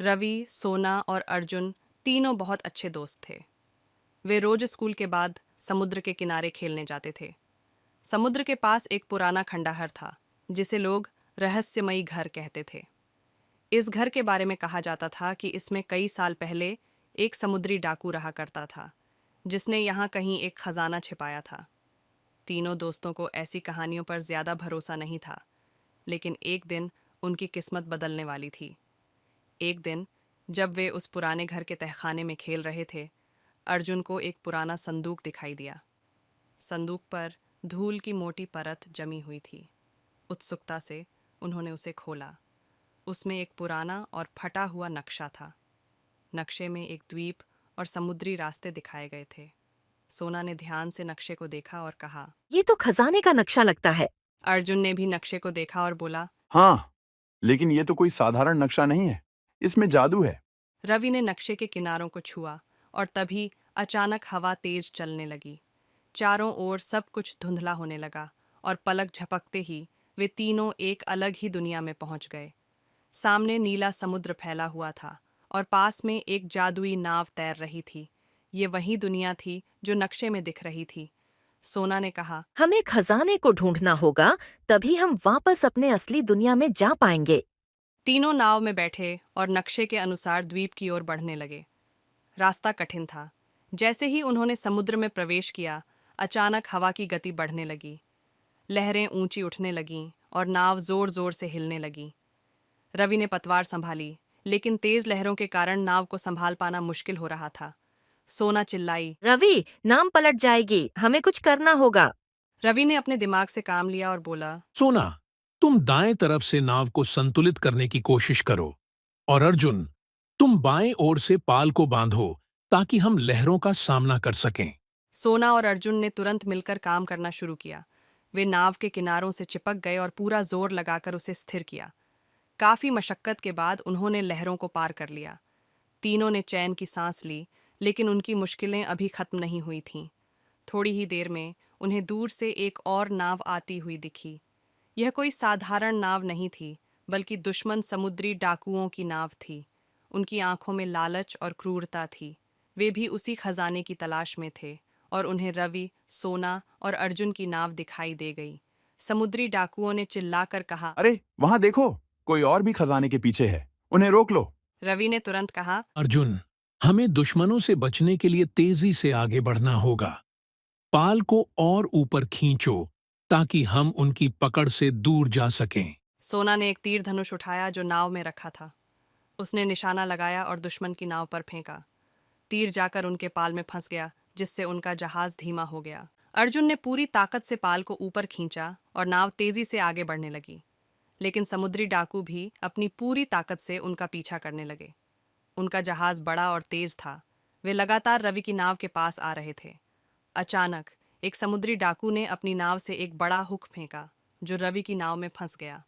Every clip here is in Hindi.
रवि, सोना और अर्जुन तीनों बहुत अच्छे दोस्त थे। वे रोज स्कूल के बाद समुद्र के किनारे खेलने जाते थे। समुद्र के पास एक पुराना खंडहर था, जिसे लोग रहस्यमयी घर कहते थे। इस घर के बारे में कहा जाता था कि इसमें कई साल पहले एक समुद्री डाकू रहा करता था, जिसने यहाँ कहीं एक खजाना छिपाया था। तीनों दोस्तों को ऐसी कहानियों पर ज्यादा भरोसा नहीं था, लेकिन एक दिन उनकी किस्मत बदलने वाली थी। एक दिन जब वे उस पुराने घर के तहखाने में खेल रहे थे, अर्जुन को एक पुराना संदूक दिखाई दिया। संदूक पर धूल की मोटी परत जमी हुई थी। उत्सुकता से उन्होंने उसे खोला। उसमें एक पुराना और फटा हुआ नक्शा था। नक्शे में एक द्वीप और समुद्री रास्ते दिखाए गए थे। सोना ने ध्यान से नक्शे को देखा और कहा। ये तो खजाने का नक्शा लगता है। अर्जुन ने भी नक्शे को देखा और बोला। हाँ, लेकिन ये तो कोई साधारण नक्शा नहीं है। इसमें जादू है। रवि ने नक्शे के किनारों को छुआ और तभी अचानक हवा तेज चलने लगी। चारों ओर सब कुछ धुंधला होने लगा और पलक झपकते ही वे तीनों एक अलग ही दुनिया में पहुंच गए। सामने नीला समुद्र फैला हुआ था और पास में एक जादुई नाव तैर रही थी। ये वही दुनिया थी जो नक्शे में दिख रही थी। सोना ने कहा। हमें खजाने को ढूंढना होगा, तभी हम वापस अपने असली दुनिया में जा पाएंगे। तीनों नाव में बैठे और नक्शे के अनुसार द्वीप की ओर बढ़ने लगे। रास्ता कठिन था। जैसे ही उन्होंने समुद्र में प्रवेश किया, अचानक हवा की गति बढ़ने लगी। लहरें ऊंची उठने लगीं और नाव जोर जोर से हिलने लगी। रवि ने पतवार संभाली, लेकिन तेज लहरों के कारण नाव को संभाल पाना मुश्किल हो रहा था। सोना चिल्लाई। रवि, नाम पलट जाएगी, हमें कुछ करना होगा। रवि ने अपने दिमाग से काम लिया और बोला। सोना, तुम दाएं तरफ से नाव को संतुलित करने की कोशिश करो, और अर्जुन, तुम बाएं ओर से पाल को बांधो ताकि हम लहरों का सामना कर सकें। सोना और अर्जुन ने तुरंत मिलकर काम करना शुरू किया। वे नाव के किनारों से चिपक गए और पूरा जोर लगाकर उसे स्थिर किया। काफी मशक्कत के बाद उन्होंने लहरों को पार कर लिया। तीनों ने चैन की सांस ली, लेकिन उनकी मुश्किलें अभी खत्म नहीं हुई थीं। थोड़ी ही देर में उन्हें दूर से एक और नाव आती हुई दिखी। यह कोई साधारण नाव नहीं थी, बल्कि दुश्मन समुद्री डाकुओं की नाव थी। उनकी आंखों में लालच और क्रूरता थी। वे भी उसी खजाने की तलाश में थे और उन्हें रवि, सोना और अर्जुन की नाव दिखाई दे गई। समुद्री डाकुओं ने चिल्लाकर कहा। अरे, वहां देखो, कोई और भी खजाने के पीछे है। उन्हें रोक लो। रवि ने तुरंत कहा। अर्जुन, हमें दुश्मनों से बचने के लिए तेजी से आगे बढ़ना होगा। पाल को और ऊपर खींचो ताकि हम उनकी पकड़ से दूर जा सकें। सोना ने एक तीर धनुष उठाया जो नाव में रखा था। उसने निशाना लगाया और दुश्मन की नाव पर फेंका। तीर जाकर उनके पाल में फंस गया, जिससे उनका जहाज धीमा हो गया। अर्जुन ने पूरी ताकत से पाल को ऊपर खींचा और नाव तेजी से आगे बढ़ने लगी, लेकिन समुद्री डाकू भी अपनी पूरी ताकत से उनका पीछा करने लगे। उनका जहाज बड़ा और तेज था। वे लगातार रवि की नाव के पास आ रहे थे। अचानक एक समुद्री डाकू ने अपनी नाव से एक बड़ा हुक फेंका, जो रवि की नाव में फंस गया।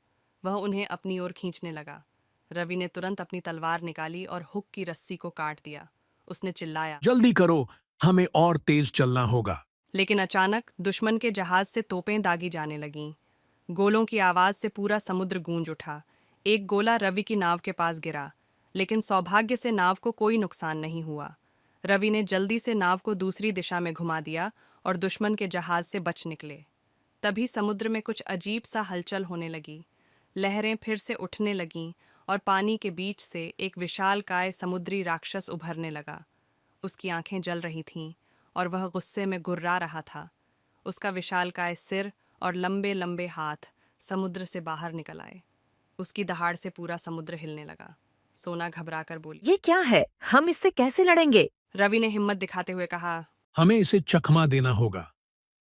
वह उन्हें अपनी ओर खींचने लगा। रवि ने तुरंत अपनी तलवार निकाली और हुक की रस्सी को काट दिया। उसने चिल्लाया। जल्दी करो, हमें और तेज चलना होगा। लेकिन अचानक दुश्मन के जहाज से तोपें दागी जाने लगीं। गोलों की आवाज से पूरा समुद्र गूंज उठा। एक गोला रवि की नाव के पास गिरा, लेकिन सौभाग्य से नाव को कोई नुकसान नहीं हुआ। रवि ने जल्दी से नाव को दूसरी दिशा में घुमा दिया और दुश्मन के जहाज से बच निकले। तभी समुद्र में कुछ अजीब सा हलचल होने लगी। लहरें फिर से उठने लगीं और पानी के बीच से एक विशालकाय समुद्री राक्षस उभरने लगा। उसकी आंखें जल रही थीं और वह गुस्से में गुर्रा रहा था। उसका विशालकाय सिर और लंबे लंबे हाथ समुद्र से बाहर निकल आए। उसकी दहाड़ से पूरा समुद्र हिलने लगा। सोना घबराकर बोली। ये क्या है? हम इससे कैसे लड़ेंगे? रवि ने हिम्मत दिखाते हुए कहा। हमें इसे चकमा देना होगा।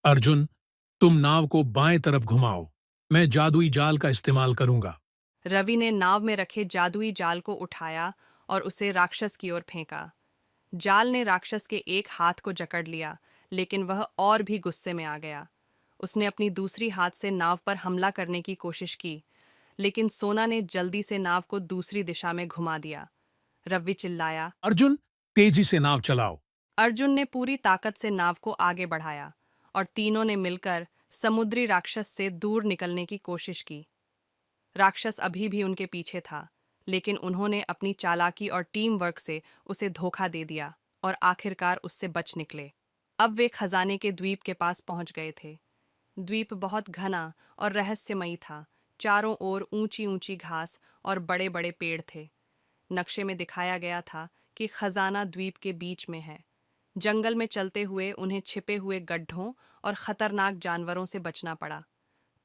अर्जुन, तुम नाव को बाएं तरफ घुमाओ, मैं जादुई जाल का इस्तेमाल करूंगा। रवि ने नाव में रखे जादुई जाल को उठाया और उसे राक्षस की ओर फेंका। जाल ने राक्षस के एक हाथ को जकड़ लिया, लेकिन वह और भी गुस्से में आ गया। उसने अपनी दूसरी हाथ से नाव पर हमला करने की कोशिश की, लेकिन सोना ने जल्दी से नाव को दूसरी दिशा में घुमा दिया। रवि चिल्लाया। अर्जुन, तेजी से नाव चलाओ। अर्जुन ने पूरी ताकत से नाव को आगे बढ़ाया और तीनों ने मिलकर समुद्री राक्षस से दूर निकलने की कोशिश की। राक्षस अभी भी उनके पीछे था, लेकिन उन्होंने अपनी चालाकी और टीम वर्क से उसे धोखा दे दिया और आखिरकार उससे बच निकले। अब वे खजाने के द्वीप के पास पहुंच गए थे। द्वीप बहुत घना और रहस्यमयी था। चारों ओर ऊंची ऊंची घास और बड़े बड़े पेड़ थे। नक्शे में दिखाया गया था कि खजाना द्वीप के बीच में है। जंगल में चलते हुए उन्हें छिपे हुए गड्ढों और खतरनाक जानवरों से बचना पड़ा।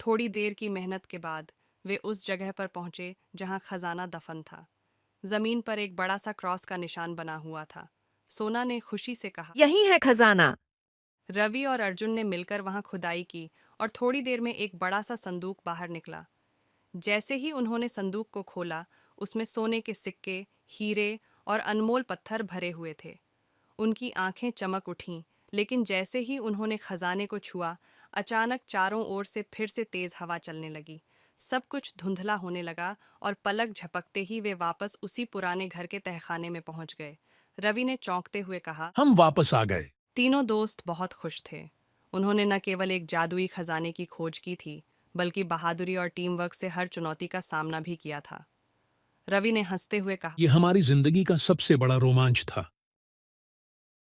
थोड़ी देर की मेहनत के बाद वे उस जगह पर पहुंचे जहां खजाना दफन था। जमीन पर एक बड़ा सा क्रॉस का निशान बना हुआ था। सोना ने खुशी से कहा। यही है खजाना। रवि और अर्जुन ने मिलकर वहां खुदाई की और थोड़ी देर में एक बड़ा सा संदूक बाहर निकला। जैसे ही उन्होंने संदूक को खोला, उसमें सोने के सिक्के, हीरे और अनमोल पत्थर भरे हुए थे। उनकी आंखें चमक उठीं, लेकिन जैसे ही उन्होंने खजाने को छुआ, अचानक चारों ओर से फिर से तेज हवा चलने लगी। सब कुछ धुंधला होने लगा और पलक झपकते ही वे वापस उसी पुराने घर के तहखाने में पहुंच गए। रवि ने चौंकते हुए कहा। हम वापस आ गए। तीनों दोस्त बहुत खुश थे। उन्होंने न केवल एक जादुई खजाने की खोज की थी, बल्कि बहादुरी और टीम वर्क से हर चुनौती का सामना भी किया था। रवि ने हंसते हुए कहा। ये हमारी जिंदगी का सबसे बड़ा रोमांच था।